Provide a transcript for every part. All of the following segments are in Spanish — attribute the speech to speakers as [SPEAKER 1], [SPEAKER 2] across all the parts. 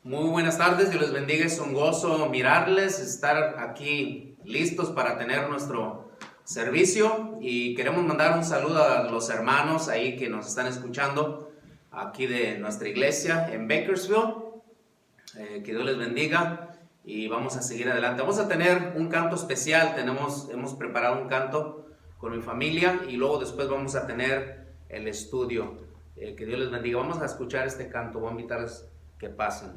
[SPEAKER 1] Muy buenas tardes, Dios les bendiga, es un gozo mirarles, estar aquí listos para tener nuestro servicio y queremos mandar un saludo a los hermanos ahí que nos están escuchando aquí de nuestra iglesia en Bakersfield. Que Dios les bendiga y vamos a seguir adelante. Vamos a tener un canto especial, hemos preparado un canto con mi familia y luego después vamos a tener el estudio. Que Dios les bendiga. Vamos a escuchar este canto, voy a invitarles que pasen.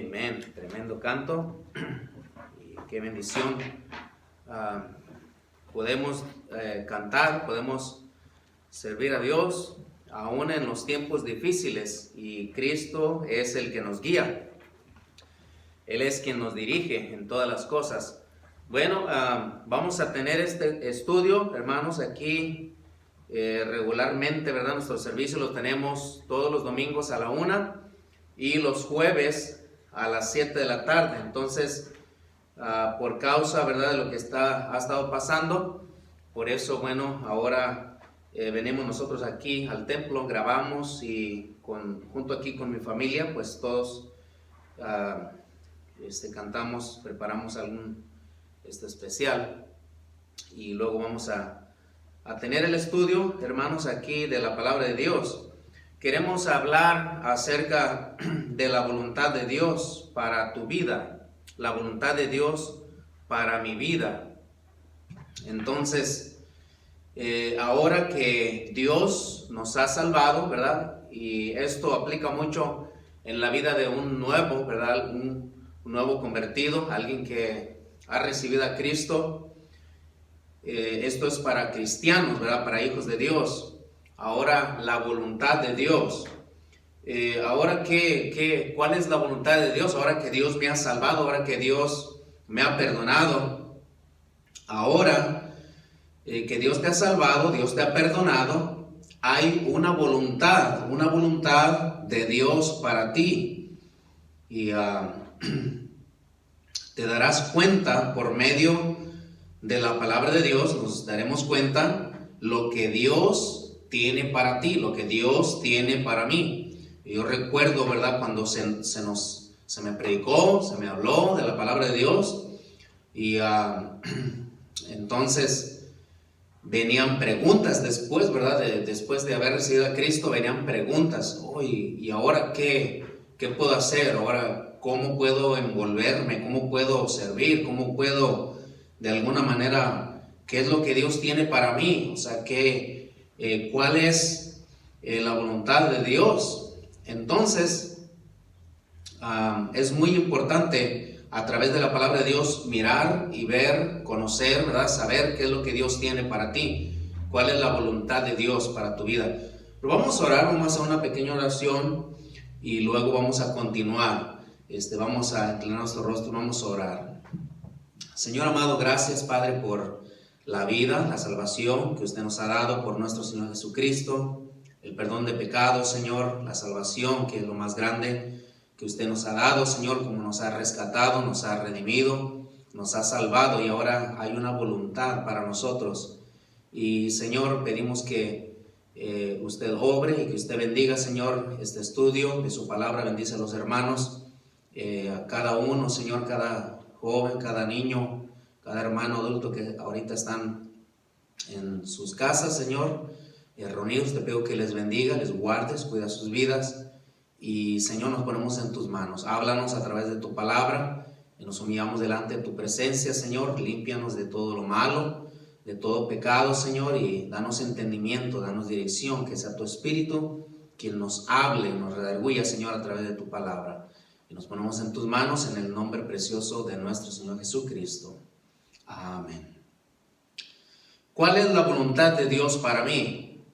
[SPEAKER 1] Amén, tremendo canto y qué bendición. Podemos cantar, podemos servir a Dios aún en los tiempos difíciles y Cristo es el que nos guía. Él es quien nos dirige en todas las cosas. Bueno, vamos a tener este estudio, hermanos, aquí regularmente, ¿verdad? Nuestro servicio lo tenemos todos los domingos a la 1 y los jueves a las 7 de la tarde. Entonces, por causa, ¿verdad?, de lo que ha estado pasando, por eso, bueno, ahora venimos nosotros aquí al templo, grabamos y junto aquí con mi familia, pues todos cantamos, preparamos algún especial y luego vamos a tener el estudio, hermanos, aquí de la palabra de Dios. Queremos hablar acerca de la voluntad de Dios para tu vida, la voluntad de Dios para mi vida. Entonces, ahora que Dios nos ha salvado, ¿verdad? Y esto aplica mucho en la vida de un nuevo, ¿verdad? Un nuevo convertido, alguien que ha recibido a Cristo. Esto es para cristianos, ¿verdad? Para hijos de Dios. Ahora la voluntad de Dios. ahora ¿cuál es la voluntad de Dios? Ahora que Dios me ha salvado, ahora que Dios me ha perdonado, ahora que Dios te ha salvado, Dios te ha perdonado, hay una voluntad de Dios para ti. Y te darás cuenta por medio de la palabra de Dios, nos daremos cuenta lo que Dios tiene para ti, lo que Dios tiene para mí. Yo recuerdo, ¿verdad?, cuando se me predicó, se me habló de la palabra de Dios, y entonces venían preguntas después, ¿verdad? Después de haber recibido a Cristo, venían preguntas. ¿Y ahora qué puedo hacer? Ahora, ¿cómo puedo envolverme? ¿Cómo puedo servir? ¿Cómo puedo, de alguna manera, qué es lo que Dios tiene para mí? O sea, ¿cuál es la voluntad de Dios? Entonces, es muy importante a través de la palabra de Dios mirar y ver, conocer, ¿verdad? Saber qué es lo que Dios tiene para ti, cuál es la voluntad de Dios para tu vida. Pero vamos a orar, vamos a hacer una pequeña oración y luego vamos a continuar. Vamos a inclinar nuestro rostro, vamos a orar. Señor amado, gracias, Padre, por la vida, la salvación que usted nos ha dado por nuestro Señor Jesucristo. El perdón de pecados, Señor, la salvación, que es lo más grande que usted nos ha dado, Señor, como nos ha rescatado, nos ha redimido, nos ha salvado, y ahora hay una voluntad para nosotros. Y, Señor, pedimos que usted obre y que usted bendiga, Señor, este estudio de su palabra. Bendice a los hermanos, a cada uno, Señor, cada joven, cada niño, cada hermano adulto que ahorita están en sus casas, Señor, reunidos. Te pido que les bendiga, les guardes, cuida sus vidas, y Señor, nos ponemos en tus manos. Háblanos a través de tu palabra y nos humillamos delante de tu presencia, Señor. Límpianos de todo lo malo, de todo pecado, Señor, y danos entendimiento, danos dirección, que sea tu Espíritu quien nos hable, nos redarguya, Señor, a través de tu palabra. Y nos ponemos en tus manos en el nombre precioso de nuestro Señor Jesucristo. Amén. ¿Cuál es la voluntad de Dios para mí?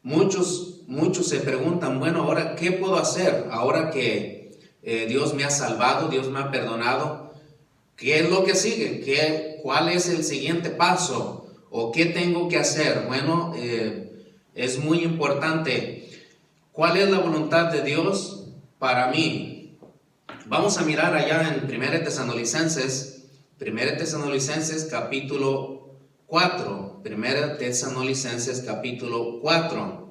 [SPEAKER 1] Muchos se preguntan, bueno, ahora ¿qué puedo hacer? Ahora que Dios me ha salvado, Dios me ha perdonado, ¿qué es lo que sigue? ¿Cuál es el siguiente paso? ¿O qué tengo que hacer? Bueno, es muy importante. ¿Cuál es la voluntad de Dios para mí? Vamos a mirar allá en 1 Tesalonicenses capítulo 4. 1 Tesalonicenses capítulo 4.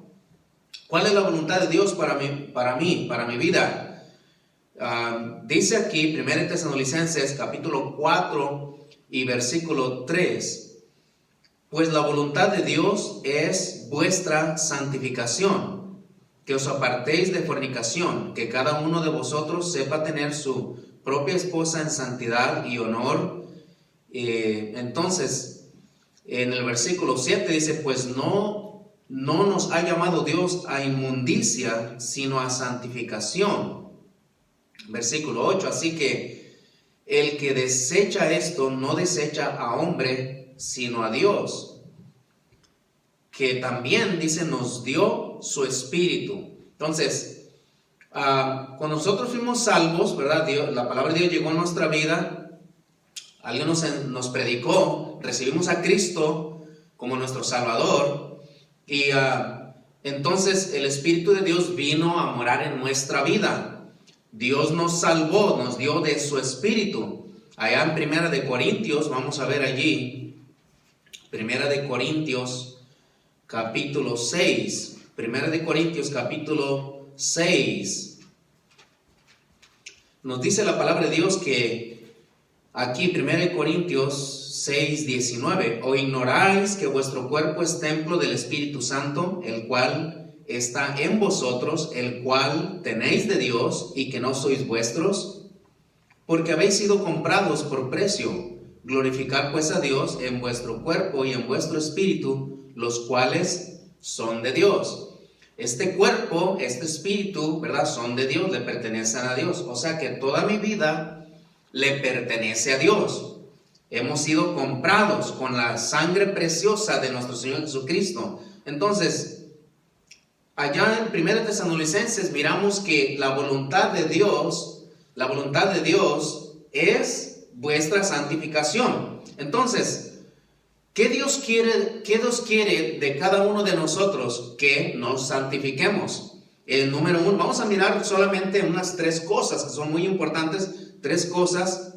[SPEAKER 1] ¿Cuál es la voluntad de Dios para mi vida? Dice aquí 1 Tesalonicenses capítulo 4 y versículo 3. Pues la voluntad de Dios es vuestra santificación, que os apartéis de fornicación, que cada uno de vosotros sepa tener su propia esposa en santidad y honor. Entonces, en el versículo 7 dice, pues no nos ha llamado Dios a inmundicia, sino a santificación. Versículo 8, así que el que desecha esto no desecha a hombre, sino a Dios, que también, dice, nos dio su Espíritu. Entonces, cuando nosotros fuimos salvos, ¿verdad? La palabra de Dios llegó a nuestra vida. Alguien nos predicó, recibimos a Cristo como nuestro Salvador, y entonces el Espíritu de Dios vino a morar en nuestra vida. Dios nos salvó, nos dio de su Espíritu. Allá en 1 Corintios, vamos a ver allí, 1 Corintios capítulo 6, 1 Corintios capítulo 6, nos dice la palabra de Dios que aquí 1 Corintios 6, 19, ¿o ignoráis que vuestro cuerpo es templo del Espíritu Santo, el cual está en vosotros, el cual tenéis de Dios, y que no sois vuestros? Porque habéis sido comprados por precio. Glorificad pues a Dios en vuestro cuerpo y en vuestro espíritu, los cuales son de Dios. Este cuerpo, este espíritu, ¿verdad?, son de Dios, le pertenecen a Dios. O sea que toda mi vida le pertenece a Dios. Hemos sido comprados con la sangre preciosa de nuestro Señor Jesucristo. Entonces, allá en 1 Tesalonicenses miramos que la voluntad de Dios es vuestra santificación. Entonces, ¿qué Dios quiere de cada uno de nosotros? Que nos santifiquemos. El número 1, vamos a mirar solamente unas 3 cosas que son muy importantes, 3 cosas,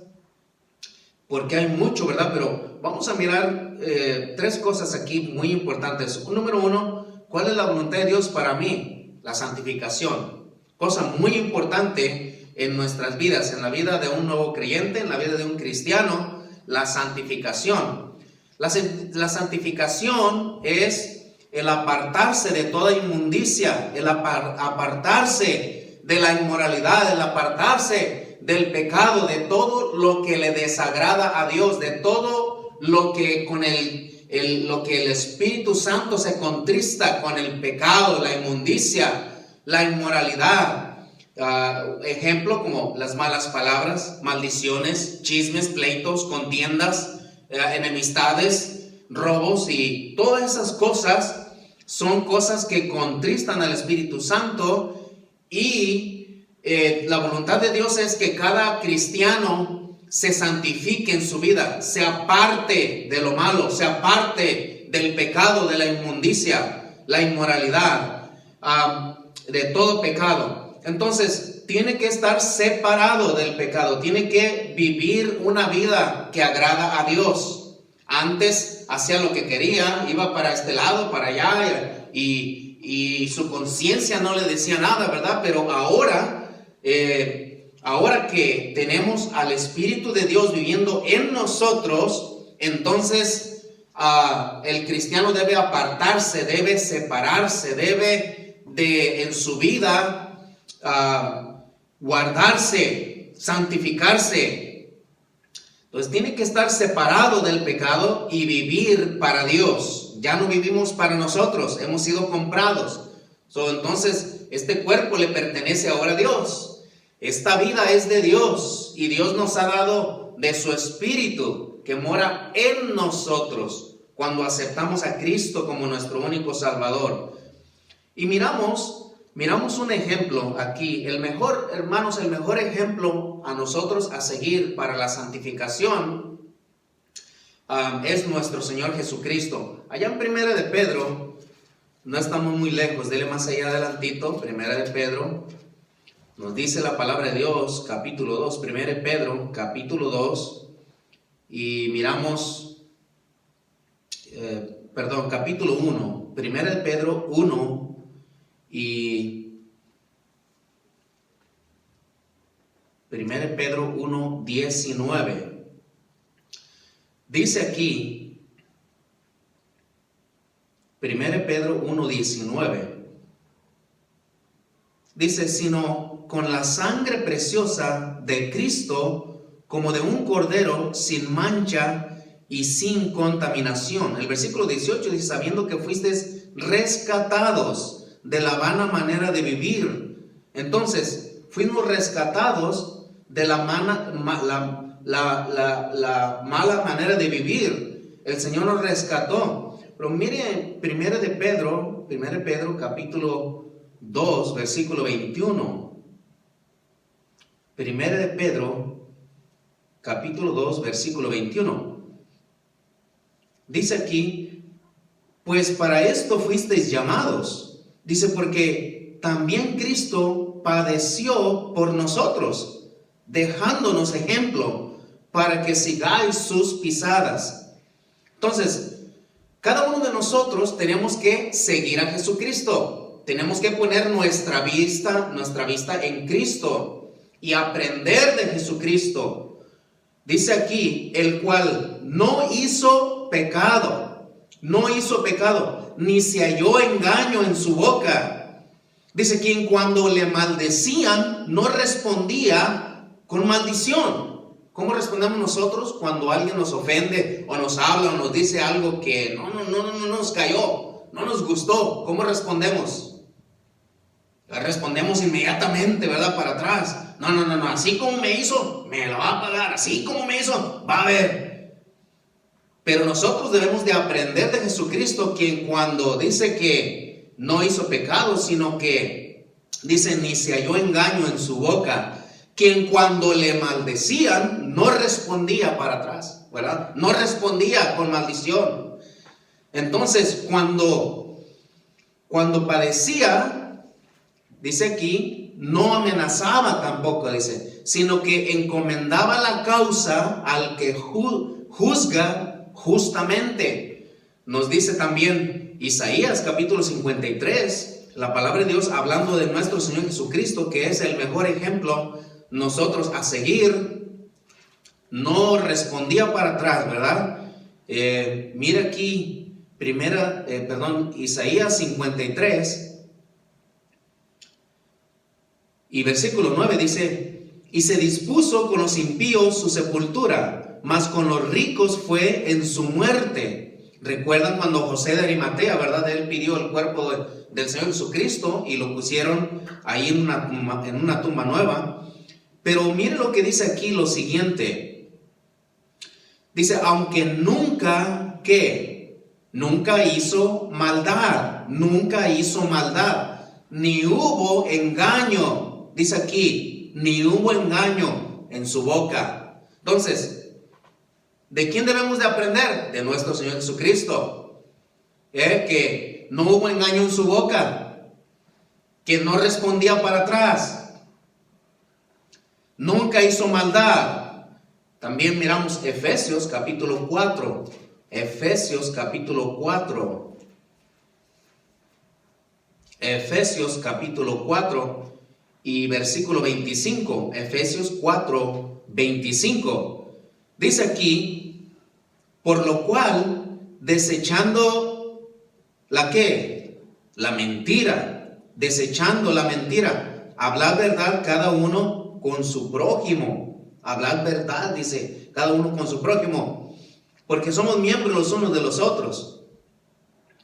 [SPEAKER 1] porque hay mucho, ¿verdad? Pero vamos a mirar 3 cosas aquí muy importantes. Número 1, ¿cuál es la voluntad de Dios para mí? La santificación. Cosa muy importante en nuestras vidas, en la vida de un nuevo creyente, en la vida de un cristiano, la santificación. La santificación es el apartarse de toda inmundicia, el apartarse de la inmoralidad, el apartarse del pecado, de todo lo que le desagrada a Dios, de todo lo que con lo que el Espíritu Santo se contrista con el pecado, la inmundicia, la inmoralidad. Ejemplo como las malas palabras, maldiciones, chismes, pleitos, contiendas, enemistades, robos, y todas esas cosas son cosas que contristan al Espíritu Santo. Y la voluntad de Dios es que cada cristiano se santifique en su vida, se aparte de lo malo, se aparte del pecado, de la inmundicia, la inmoralidad, de todo pecado. Entonces tiene que estar separado del pecado, tiene que vivir una vida que agrada a Dios. Antes hacía lo que quería, iba para este lado, para allá, y su conciencia no le decía nada, ¿verdad? Pero ahora que tenemos al Espíritu de Dios viviendo en nosotros, entonces el cristiano debe apartarse, debe separarse, debe en su vida guardarse, santificarse. Entonces tiene que estar separado del pecado y vivir para Dios. Ya no vivimos para nosotros, hemos sido comprados. Entonces este cuerpo le pertenece ahora a Dios. Esta vida es de Dios y Dios nos ha dado de su Espíritu que mora en nosotros cuando aceptamos a Cristo como nuestro único Salvador. Y miramos un ejemplo aquí. Hermanos, el mejor ejemplo a nosotros a seguir para la santificación es nuestro Señor Jesucristo. Allá en 1 de Pedro, no estamos muy lejos, dele más allá adelantito, 1 de Pedro, nos dice la palabra de Dios, capítulo 2, 1 de Pedro, capítulo 2, y miramos, capítulo 1, 1 de Pedro 1, y 1 de Pedro 1, 19. Dice aquí, 1 de Pedro 1, 19. Dice, sino con la sangre preciosa de Cristo, como de un cordero sin mancha y sin contaminación. El versículo 18 dice, sabiendo que fuisteis rescatados de la vana manera de vivir. Entonces, fuimos rescatados de la mala manera de vivir. El Señor nos rescató. Pero mire, 1 de Pedro, capítulo 2, versículo 21. 1 de Pedro, capítulo 2, versículo 21. Dice aquí, pues para esto fuisteis llamados. Dice, porque también Cristo padeció por nosotros, dejándonos ejemplo para que sigáis sus pisadas. Entonces, cada uno de nosotros tenemos que seguir a Jesucristo. Tenemos que poner nuestra vista en Cristo y aprender de Jesucristo. Dice aquí, el cual no hizo pecado, ni se halló engaño en su boca. Dice, quien cuando le maldecían no respondía con maldición. ¿Cómo respondemos nosotros cuando alguien nos ofende o nos habla o nos dice algo que no nos cayó, no nos gustó? ¿Cómo respondemos? Respondemos inmediatamente, ¿verdad? Para atrás. No, así como me hizo, me lo va a pagar. Así como me hizo, va a ver. Pero nosotros debemos de aprender de Jesucristo, quien cuando dice que no hizo pecado, sino que dice, ni se halló engaño en su boca, quien cuando le maldecían no respondía para atrás, ¿verdad? No respondía con maldición. Entonces, cuando padecía, dice aquí, no amenazaba tampoco, dice, sino que encomendaba la causa al que juzga justamente. Nos dice también Isaías capítulo 53, la palabra de Dios hablando de nuestro Señor Jesucristo, que es el mejor ejemplo nosotros a seguir. No respondía para atrás, ¿verdad? Mira aquí, Isaías 53 y versículo 9 dice, y se dispuso con los impíos su sepultura, mas con los ricos fue en su muerte. ¿Recuerdan cuando José de Arimatea, verdad? Él pidió el cuerpo del Señor Jesucristo y lo pusieron ahí en una tumba nueva. Pero mire lo que dice aquí, lo siguiente. Dice, aunque nunca, ¿qué? Nunca hizo maldad, ni hubo engaño, dice aquí, ni hubo engaño en su boca. Entonces, ¿de quién debemos de aprender? De nuestro Señor Jesucristo. Que no hubo engaño en su boca, que no respondía para atrás, nunca hizo maldad. También miramos Efesios capítulo 4. Efesios capítulo 4. Efesios capítulo 4 y versículo 25. Efesios 4, 25. Dice aquí, por lo cual, desechando ¿la qué? La mentira. Desechando la mentira. Hablad verdad cada uno con su prójimo. Hablad verdad, dice, cada uno con su prójimo, porque somos miembros los unos de los otros.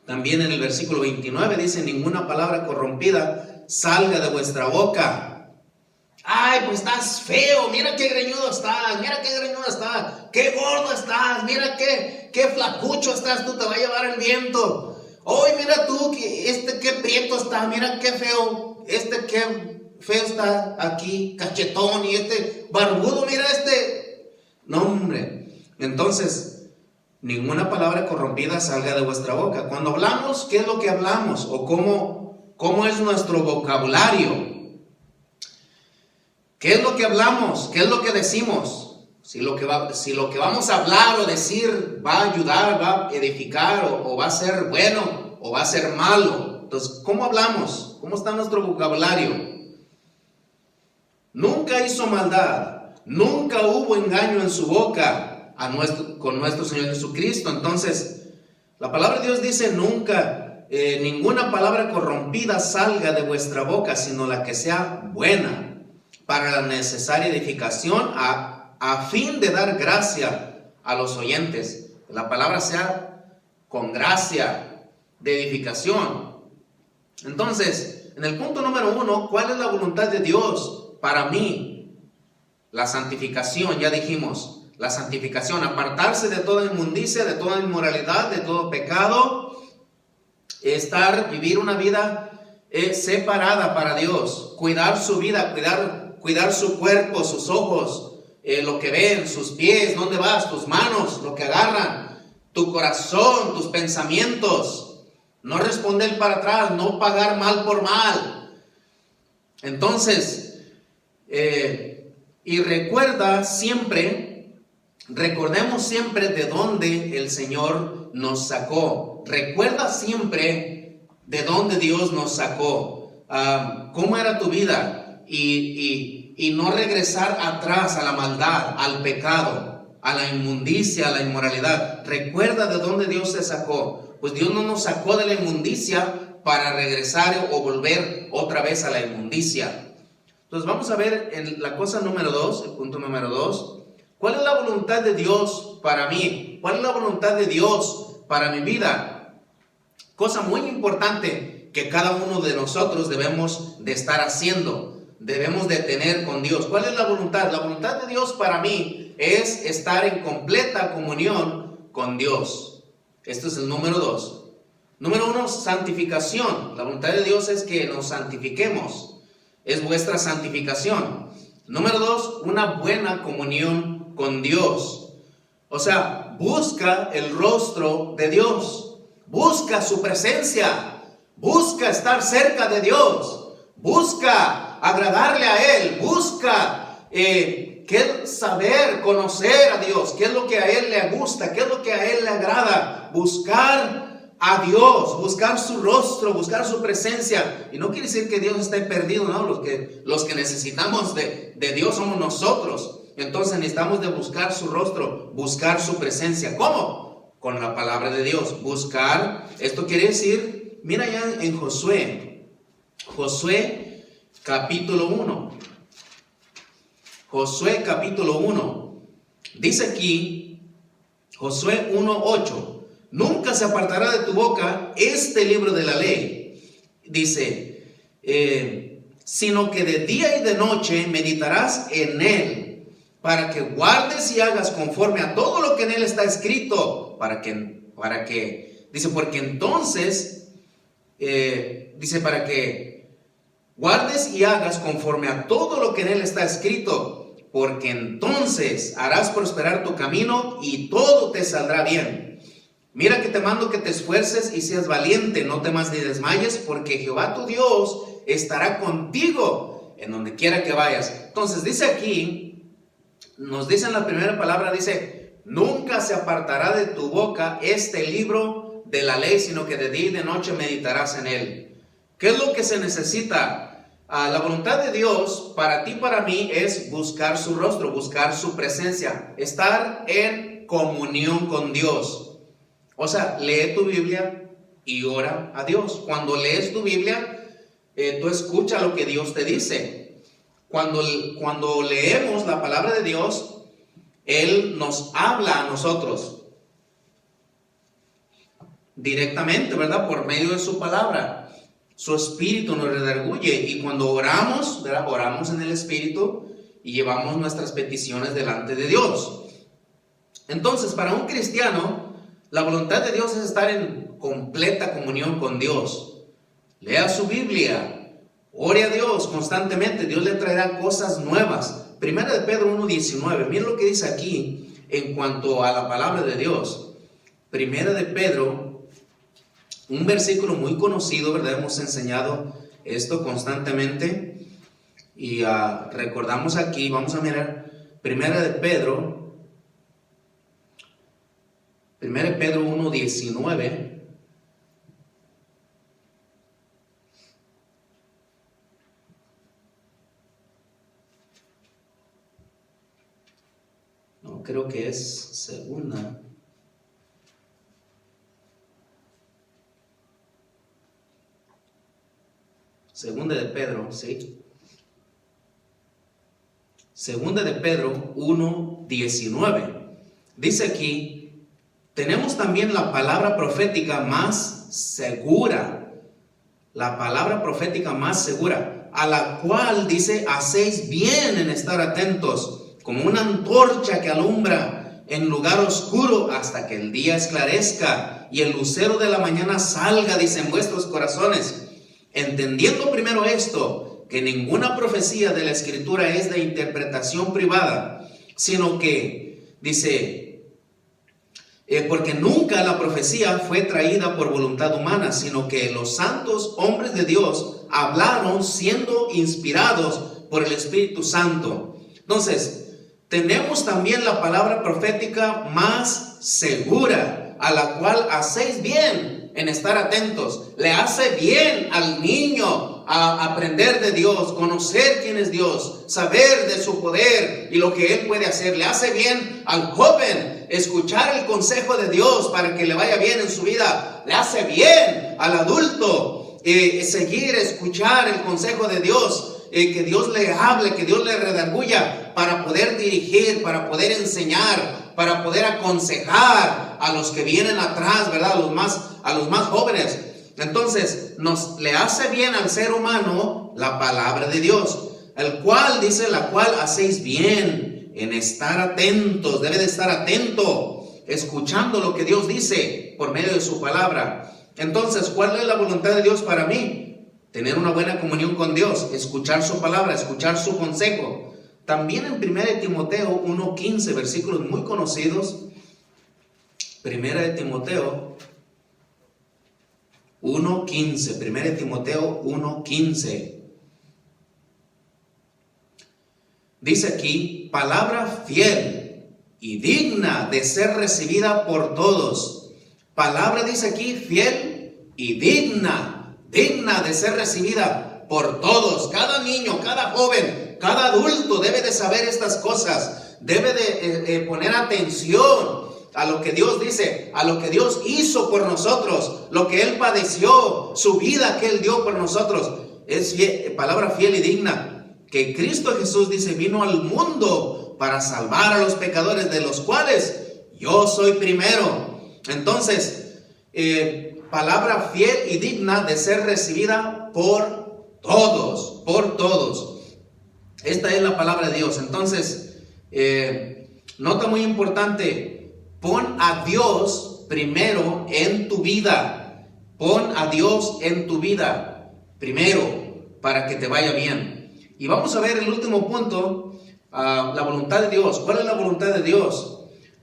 [SPEAKER 1] También en el versículo 29 dice, ninguna palabra corrompida salga de vuestra boca. Ay, pues estás feo, mira qué greñudo estás, qué gordo estás, mira qué flacucho estás, tú te va a llevar el viento. Hoy mira tú, qué prieto está, mira qué feo, qué feo está aquí, cachetón, y barbudo, mira no hombre. Entonces, ninguna palabra corrompida salga de vuestra boca. Cuando hablamos, ¿qué es lo que hablamos? O cómo es nuestro vocabulario. ¿Qué es lo que hablamos? ¿Qué es lo que decimos? Si lo que vamos a hablar o decir va a ayudar, va a edificar, o va a ser bueno, o va a ser malo. Entonces, ¿cómo hablamos? ¿Cómo está nuestro vocabulario? Nunca hizo maldad, nunca hubo engaño en su boca con nuestro Señor Jesucristo. Entonces, la palabra de Dios dice, nunca, ninguna palabra corrompida salga de vuestra boca, sino la que sea buena, para la necesaria edificación, a fin de dar gracia a los oyentes. La palabra sea con gracia, de edificación. Entonces, en el punto número 1, ¿cuál es la voluntad de Dios para mí? La santificación, ya dijimos, la santificación, apartarse de toda inmundicia, de toda inmoralidad, de todo pecado, vivir una vida separada para Dios, cuidar su vida, cuidar su cuerpo, sus ojos, lo que ven, sus pies, dónde vas, tus manos, lo que agarran, tu corazón, tus pensamientos, no responder para atrás, no pagar mal por mal. Entonces, y recordemos siempre de dónde el Señor nos sacó. Recuerda siempre de dónde Dios nos sacó, cómo era tu vida, y no regresar atrás a la maldad, al pecado, a la inmundicia, a la inmoralidad. Recuerda de dónde Dios te sacó. Pues Dios no nos sacó de la inmundicia para regresar o volver otra vez a la inmundicia. Entonces vamos a ver en la cosa número 2, el punto número 2, ¿cuál es la voluntad de Dios para mí? ¿Cuál es la voluntad de Dios para mi vida? Cosa muy importante que cada uno de nosotros debemos de estar haciendo, debemos de tener con Dios. ¿Cuál es la voluntad? La voluntad de Dios para mí es estar en completa comunión con Dios. Esto es el número 2. Número 1, santificación. La voluntad de Dios es que nos santifiquemos. Es vuestra santificación. Número 2, una buena comunión con Dios. O sea, busca el rostro de Dios. Busca su presencia. Busca estar cerca de Dios. Busca agradarle a Él. Busca saber, conocer a Dios. ¿Qué es lo que a Él le gusta? ¿Qué es lo que a Él le agrada? Buscar a Dios, buscar su rostro, buscar su presencia. Y no quiere decir que Dios esté perdido, no. Los que necesitamos de Dios somos nosotros. Entonces necesitamos de buscar su rostro, buscar su presencia. ¿Cómo? Con la palabra de Dios. Buscar, esto quiere decir, mira ya en Josué capítulo 1. Josué capítulo 1. Dice aquí, Josué 1:8. Nunca se apartará de tu boca este libro de la ley. Dice, sino que de día y de noche meditarás en él, para que guardes y hagas conforme a todo lo que en él está escrito, para que, dice, porque entonces, dice, para que guardes y hagas conforme a todo lo que en él está escrito, porque entonces harás prosperar tu camino y todo te saldrá bien. Mira que te mando que te esfuerces y seas valiente, no temas ni desmayes, porque Jehová tu Dios estará contigo en donde quiera que vayas. Entonces dice aquí, nos dice en la primera palabra, dice, nunca se apartará de tu boca este libro de la ley, sino que de día y de noche meditarás en él. ¿Qué es lo que se necesita? La voluntad de Dios para ti y para mí es buscar su rostro, buscar su presencia, estar en comunión con Dios. O sea, lee tu Biblia y ora a Dios. Cuando lees tu Biblia, tú escuchas lo que Dios te dice. Cuando leemos la palabra de Dios, Él nos habla a nosotros directamente, ¿verdad? Por medio de su palabra. Su espíritu nos redarguye. Y cuando oramos, ¿verdad? Oramos en el espíritu y llevamos nuestras peticiones delante de Dios. Entonces, para un cristiano, la voluntad de Dios es estar en completa comunión con Dios. Lea su Biblia, ore a Dios constantemente, Dios le traerá cosas nuevas. Primera de Pedro 1:19, miren lo que dice aquí en cuanto a la palabra de Dios. Primera de Pedro, un versículo muy conocido, ¿verdad? Hemos enseñado esto constantemente y recordamos aquí, vamos a mirar Primera de Pedro 1:19. No, creo que es segunda. Segunda de Pedro, sí. Segunda de Pedro 1:19. Dice aquí, tenemos también la palabra profética más segura. La palabra profética más segura, a la cual dice, hacéis bien en estar atentos, como una antorcha que alumbra en lugar oscuro hasta que el día esclarezca y el lucero de la mañana salga, dice, en vuestros corazones. Entendiendo primero esto, que ninguna profecía de la Escritura es de interpretación privada, sino que, dice, porque nunca la profecía fue traída por voluntad humana, sino que los santos hombres de Dios hablaron siendo inspirados por el Espíritu Santo. Entonces, tenemos también la palabra profética más segura, a la cual hacéis bien en estar atentos. Le hace bien al niño a aprender de Dios, conocer quién es Dios, saber de su poder y lo que Él puede hacer. Le hace bien al joven escuchar el consejo de Dios para que le vaya bien en su vida. Le hace bien al adulto seguir, escuchar el consejo de Dios, que Dios le hable, que Dios le redarguya para poder dirigir, para poder enseñar, para poder aconsejar a los que vienen atrás, ¿verdad? A los más jóvenes. Entonces, le hace bien al ser humano la palabra de Dios, el cual dice, la cual hacéis bien en estar atentos. Debe de estar atento, escuchando lo que Dios dice por medio de su palabra. Entonces, ¿cuál es la voluntad de Dios para mí? Tener una buena comunión con Dios, escuchar su palabra, escuchar su consejo. También en 1 Timoteo 1:15, versículos muy conocidos. 1 Timoteo 1:15, 1 Timoteo 1:15. Dice aquí, palabra fiel y digna de ser recibida por todos. Palabra, dice aquí, fiel y digna de ser recibida por todos. Cada niño, cada joven, cada adulto debe de saber estas cosas. Debe de poner atención a lo que Dios dice, a lo que Dios hizo por nosotros, lo que Él padeció, su vida que Él dio por nosotros. Es palabra fiel y digna. Que Cristo Jesús, dice, vino al mundo para salvar a los pecadores, de los cuales yo soy primero. Entonces, palabra fiel y digna de ser recibida por todos, por todos. Esta es la palabra de Dios. Entonces, nota muy importante, pon a Dios primero en tu vida. Pon a Dios en tu vida primero para que te vaya bien. Y vamos a ver el último punto, la voluntad de Dios. ¿Cuál es la voluntad de Dios?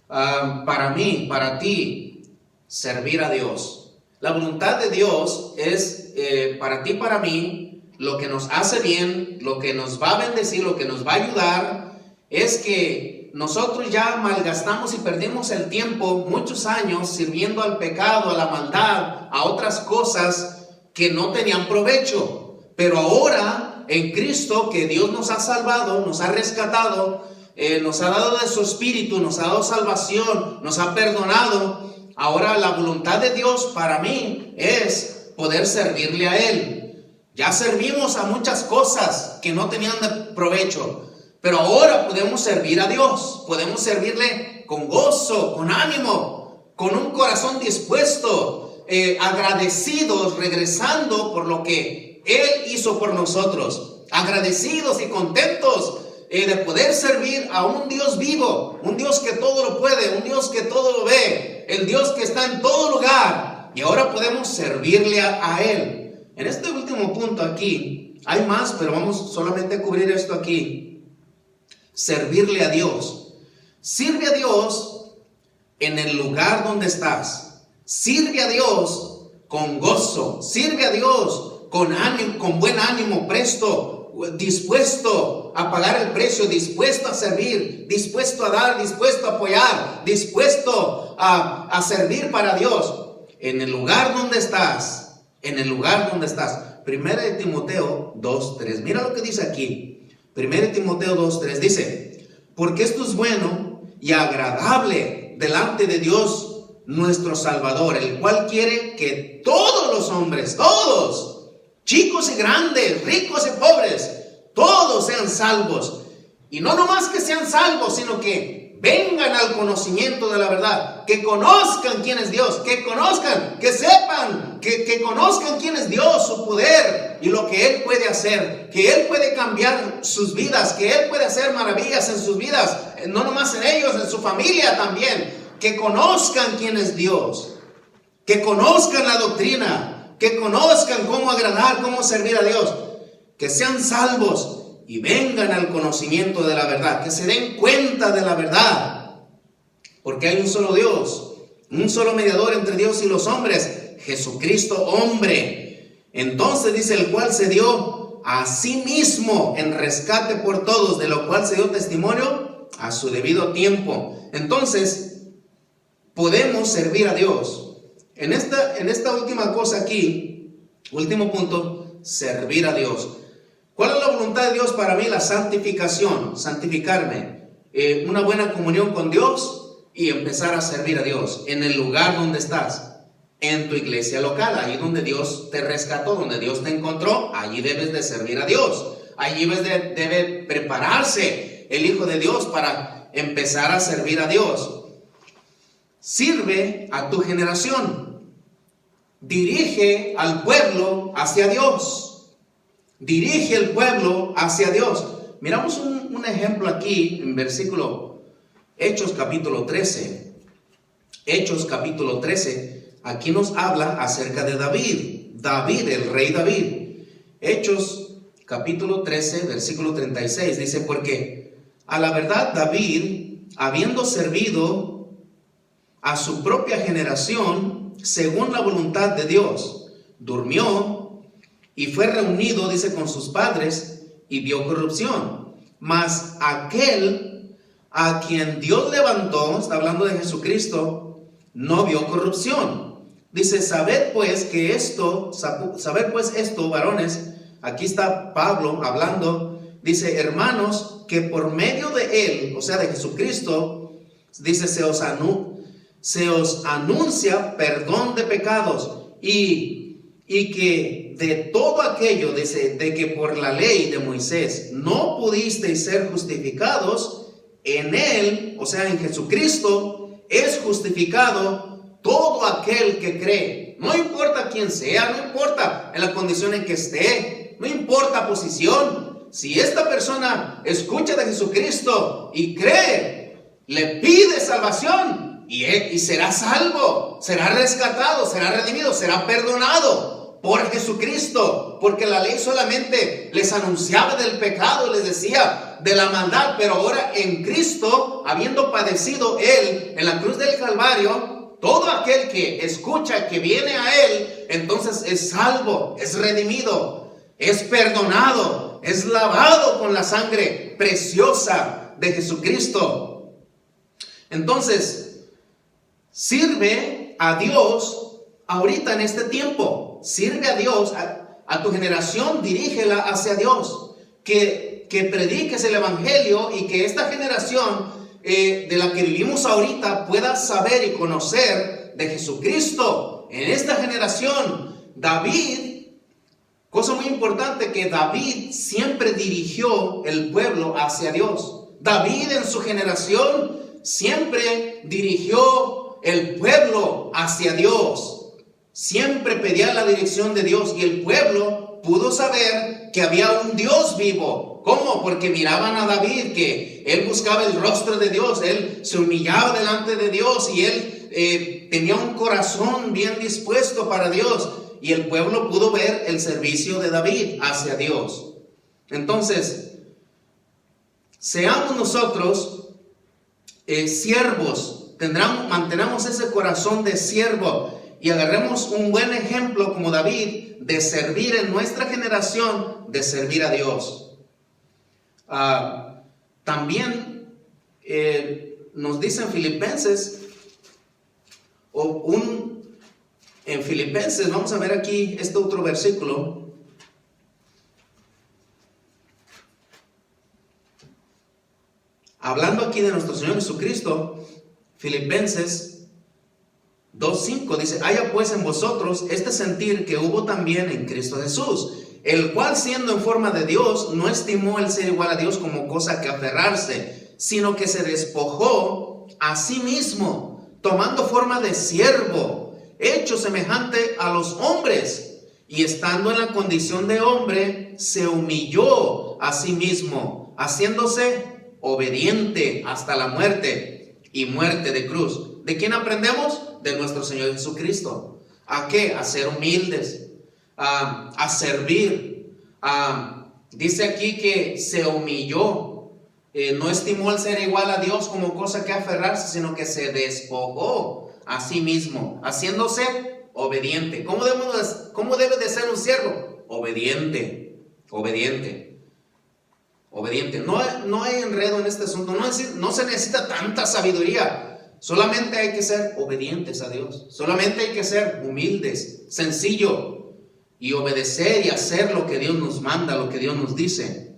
[SPEAKER 1] Para mí, para ti, servir a Dios. La voluntad de Dios es para ti, para mí, lo que nos hace bien, lo que nos va a bendecir, lo que nos va a ayudar, es que nosotros ya malgastamos y perdimos el tiempo, muchos años, sirviendo al pecado, a la maldad, a otras cosas que no tenían provecho. Pero ahora, en Cristo, que Dios nos ha salvado, nos ha rescatado, nos ha dado de su Espíritu, nos ha dado salvación, nos ha perdonado. Ahora la voluntad de Dios para mí es poder servirle a Él. Ya servimos a muchas cosas que no tenían de provecho, pero ahora podemos servir a Dios, podemos servirle con gozo, con ánimo, con un corazón dispuesto, agradecidos, regresando por lo que Él hizo por nosotros, agradecidos y contentos de poder servir a un Dios vivo, un Dios que todo lo puede, un Dios que todo lo ve, el Dios que está en todo lugar, y ahora podemos servirle a Él. En este último punto aquí, hay más, pero vamos solamente a cubrir esto aquí. Servirle a Dios. Sirve a Dios en el lugar donde estás. Sirve a Dios con gozo. Sirve a Dios con ánimo, con buen ánimo, presto, dispuesto a pagar el precio, dispuesto a servir, dispuesto a dar, dispuesto a apoyar, dispuesto a servir para Dios. En el lugar donde estás, en el lugar donde estás. 1 Timoteo 2:3. Mira lo que dice aquí. 1 Timoteo 2:3 dice: porque esto es bueno y agradable delante de Dios nuestro Salvador, el cual quiere que todos los hombres, todos, chicos y grandes, ricos y pobres, todos sean salvos. Y no nomás que sean salvos, sino que vengan al conocimiento de la verdad, que conozcan quién es Dios, que conozcan, que sepan, que conozcan quién es Dios, su poder y lo que Él puede hacer, que Él puede cambiar sus vidas, que Él puede hacer maravillas en sus vidas, no nomás en ellos, en su familia también, que conozcan quién es Dios, que conozcan la doctrina, que conozcan cómo agradar, cómo servir a Dios, que sean salvos y vengan al conocimiento de la verdad, que se den cuenta de la verdad, porque hay un solo Dios, un solo mediador entre Dios y los hombres, Jesucristo hombre. Entonces dice, el cual se dio a sí mismo en rescate por todos, de lo cual se dio testimonio a su debido tiempo. Entonces podemos servir a Dios. En esta última cosa aquí, último punto, servir a Dios. ¿Cuál es la voluntad de Dios para mí? La santificación, santificarme, una buena comunión con Dios y empezar a servir a Dios en el lugar donde estás, en tu iglesia local, ahí donde Dios te rescató, donde Dios te encontró, allí debes de servir a Dios, allí debe prepararse el Hijo de Dios para empezar a servir a Dios. Sirve a tu generación, dirige al pueblo hacia Dios. Dirige el pueblo hacia Dios. Miramos un ejemplo aquí en versículo Hechos capítulo 13. Hechos capítulo 13. aquí nos habla acerca de David, el rey David. Hechos capítulo 13, versículo 36, dice, porque a la verdad David, habiendo servido a su propia generación, según la voluntad de Dios, durmió y fue reunido, dice, con sus padres y vio corrupción. Mas aquel a quien Dios levantó, está hablando de Jesucristo, no vio corrupción. Dice, sabed pues esto, varones, aquí está Pablo hablando, dice, hermanos, que por medio de él, o sea, de Jesucristo, dice, se os anuncia perdón de pecados y que de todo aquello, dice, de que por la ley de Moisés no pudisteis ser justificados, en él, o sea, en Jesucristo, es justificado todo aquel que cree. No importa quién sea, no importa en la condición en que esté, no importa posición. Si esta persona escucha de Jesucristo y cree, le pide salvación y será salvo, será rescatado, será redimido, será perdonado por Jesucristo, porque la ley solamente les anunciaba del pecado, les decía de la maldad, pero ahora en Cristo, habiendo padecido él en la cruz del Calvario, todo aquel que escucha, que viene a él, entonces es salvo, es redimido, es perdonado, es lavado con la sangre preciosa de Jesucristo. Entonces, sirve a Dios ahorita en este tiempo. Sirve a Dios, a tu generación, dirígela hacia Dios. Que prediques el evangelio y que esta generación de la que vivimos ahorita pueda saber y conocer de Jesucristo. En esta generación, David, cosa muy importante, que David siempre dirigió el pueblo hacia Dios. David en su generación siempre dirigió el pueblo hacia Dios. Siempre pedía la dirección de Dios y el pueblo pudo saber que había un Dios vivo. ¿Cómo? Porque miraban a David, que él buscaba el rostro de Dios, él se humillaba delante de Dios y él tenía un corazón bien dispuesto para Dios. Y el pueblo pudo ver el servicio de David hacia Dios. Entonces, seamos nosotros siervos, mantenamos ese corazón de siervo y agarremos un buen ejemplo como David de servir en nuestra generación, de servir a Dios. También nos dice en Filipenses, en Filipenses, vamos a ver aquí este otro versículo. Hablando aquí de nuestro Señor Jesucristo, Filipenses 2:5 dice, haya pues en vosotros este sentir que hubo también en Cristo Jesús, el cual siendo en forma de Dios, no estimó el ser igual a Dios como cosa que aferrarse, sino que se despojó a sí mismo, tomando forma de siervo, hecho semejante a los hombres, y estando en la condición de hombre, se humilló a sí mismo, haciéndose obediente hasta la muerte, y muerte de cruz. ¿De quién aprendemos? De nuestro Señor Jesucristo. ¿A qué? A ser humildes, a servir. Dice aquí que se humilló, no estimó el ser igual a Dios como cosa que aferrarse, sino que se despojó a sí mismo, haciéndose obediente. ¿Cómo debe de ser un siervo? Obediente. No hay enredo en este asunto, no se necesita tanta sabiduría. Solamente hay que ser obedientes a Dios. Solamente hay que ser humildes, sencillo, y obedecer y hacer lo que Dios nos manda, lo que Dios nos dice.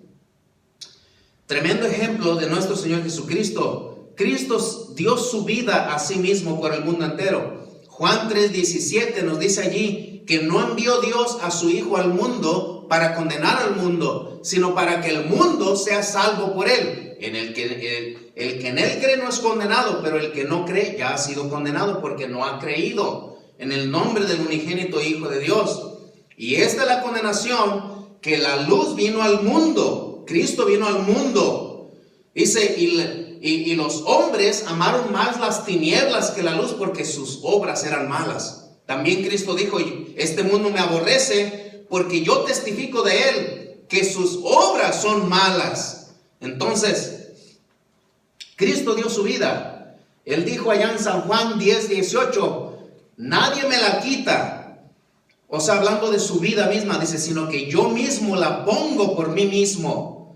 [SPEAKER 1] Tremendo ejemplo de nuestro Señor Jesucristo. Cristo dio su vida a sí mismo por el mundo entero. Juan 3:17 nos dice allí que no envió Dios a su Hijo al mundo para condenar al mundo, sino para que el mundo sea salvo por él. El que en él cree no es condenado, pero el que no cree ya ha sido condenado porque no ha creído en el nombre del unigénito Hijo de Dios. Y esta es la condenación, que la luz vino al mundo, Cristo vino al mundo. Dice, y los hombres amaron más las tinieblas que la luz porque sus obras eran malas. También Cristo dijo, este mundo me aborrece porque yo testifico de él que sus obras son malas. Entonces, Cristo dio su vida. Él dijo allá en San Juan 10:18, nadie me la quita. O sea, hablando de su vida misma, dice, sino que yo mismo la pongo por mí mismo.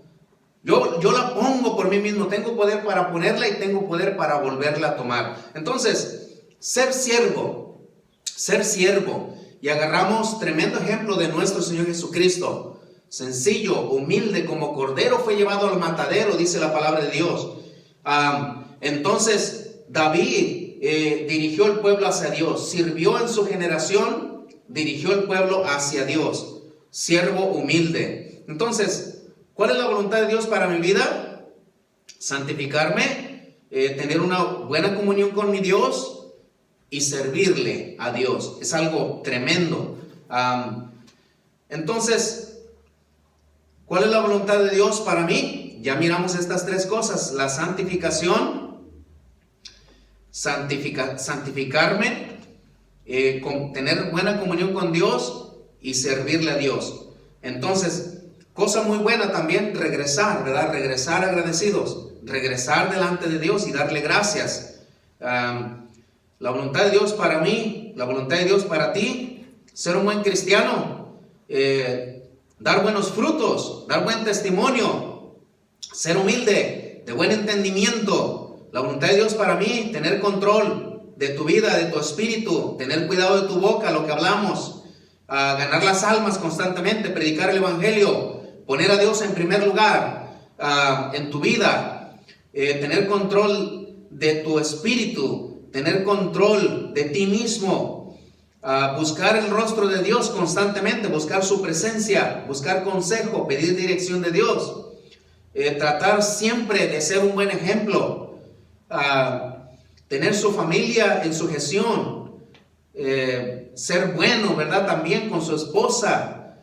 [SPEAKER 1] Yo la pongo por mí mismo. Tengo poder para ponerla y tengo poder para volverla a tomar. Entonces, ser siervo. Y agarramos tremendo ejemplo de nuestro Señor Jesucristo. Sencillo, humilde, como cordero fue llevado al matadero, dice la palabra de Dios. Entonces, David dirigió el pueblo hacia Dios. Sirvió en su generación, dirigió el pueblo hacia Dios. Siervo humilde. Entonces, ¿cuál es la voluntad de Dios para mi vida? Santificarme, tener una buena comunión con mi Dios y servirle a Dios. Es algo tremendo. Entonces, ¿cuál es la voluntad de Dios para mí? Ya miramos estas tres cosas: la santificación, santificarme, tener buena comunión con Dios y servirle a Dios. Entonces, cosa muy buena también, regresar, ¿verdad? Regresar agradecidos, regresar delante de Dios y darle gracias. La voluntad de Dios para mí, la voluntad de Dios para ti, ser un buen cristiano, dar buenos frutos, dar buen testimonio, ser humilde, de buen entendimiento. La voluntad de Dios para mí, tener control de tu vida, de tu espíritu, tener cuidado de tu boca, lo que hablamos, ganar las almas constantemente, predicar el evangelio, poner a Dios en primer lugar en tu vida, tener control de tu espíritu, tener control de ti mismo. Buscar el rostro de Dios constantemente, buscar su presencia, buscar consejo, pedir dirección de Dios, tratar siempre de ser un buen ejemplo, tener su familia en sujeción, ser bueno, ¿verdad? También con su esposa,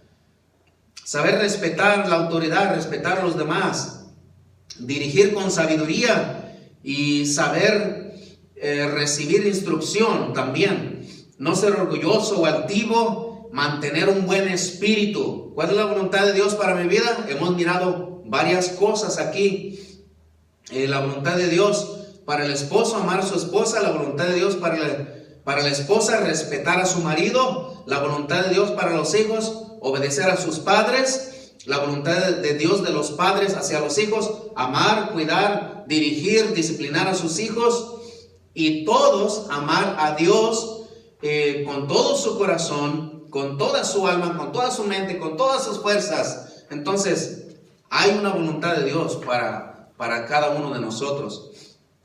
[SPEAKER 1] saber respetar la autoridad, respetar a los demás, dirigir con sabiduría y saber recibir instrucción también. No ser orgulloso o altivo, mantener un buen espíritu. ¿Cuál es la voluntad de Dios para mi vida? Hemos mirado varias cosas aquí. La voluntad de Dios para el esposo, amar a su esposa. La voluntad de Dios para la esposa, respetar a su marido. La voluntad de Dios para los hijos, obedecer a sus padres. La voluntad de Dios de los padres hacia los hijos, amar, cuidar, dirigir, disciplinar a sus hijos. Y todos amar a Dios con todo su corazón, con toda su alma, con toda su mente, con todas sus fuerzas. Entonces, hay una voluntad de Dios para cada uno de nosotros.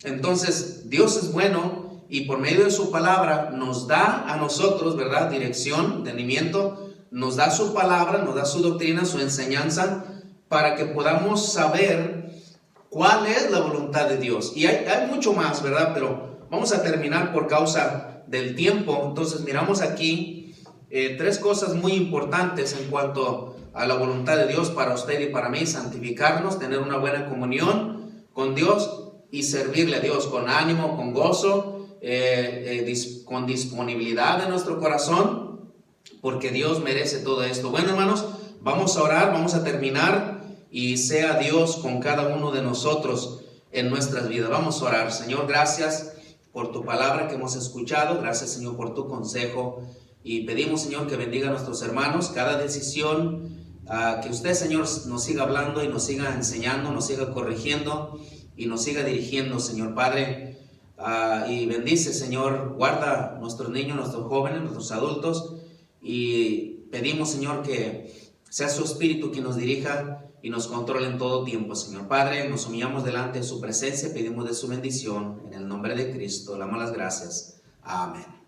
[SPEAKER 1] Entonces, Dios es bueno y por medio de su palabra nos da a nosotros, ¿verdad? Dirección, entendimiento, nos da su palabra, nos da su doctrina, su enseñanza, para que podamos saber cuál es la voluntad de Dios. Y hay mucho más, ¿verdad? Pero vamos a terminar por causa del tiempo. Entonces miramos aquí tres cosas muy importantes en cuanto a la voluntad de Dios para usted y para mí: santificarnos, tener una buena comunión con Dios y servirle a Dios con ánimo, con gozo, con disponibilidad de nuestro corazón, porque Dios merece todo esto. Bueno, hermanos, vamos a orar, vamos a terminar, y sea Dios con cada uno de nosotros en nuestras vidas. Vamos a orar. Señor, gracias por tu palabra que hemos escuchado. Gracias, Señor, por tu consejo. Y pedimos, Señor, que bendiga a nuestros hermanos. Cada decisión, que usted, Señor, nos siga hablando y nos siga enseñando, nos siga corrigiendo y nos siga dirigiendo, Señor Padre. Y bendice, Señor, guarda nuestros niños, nuestros jóvenes, nuestros adultos. Y pedimos, Señor, que sea su Espíritu quien nos dirija y nos controle en todo tiempo, Señor Padre. Nos humillamos delante de su presencia, pedimos de su bendición, en el nombre de Cristo, le damos las gracias. Amén.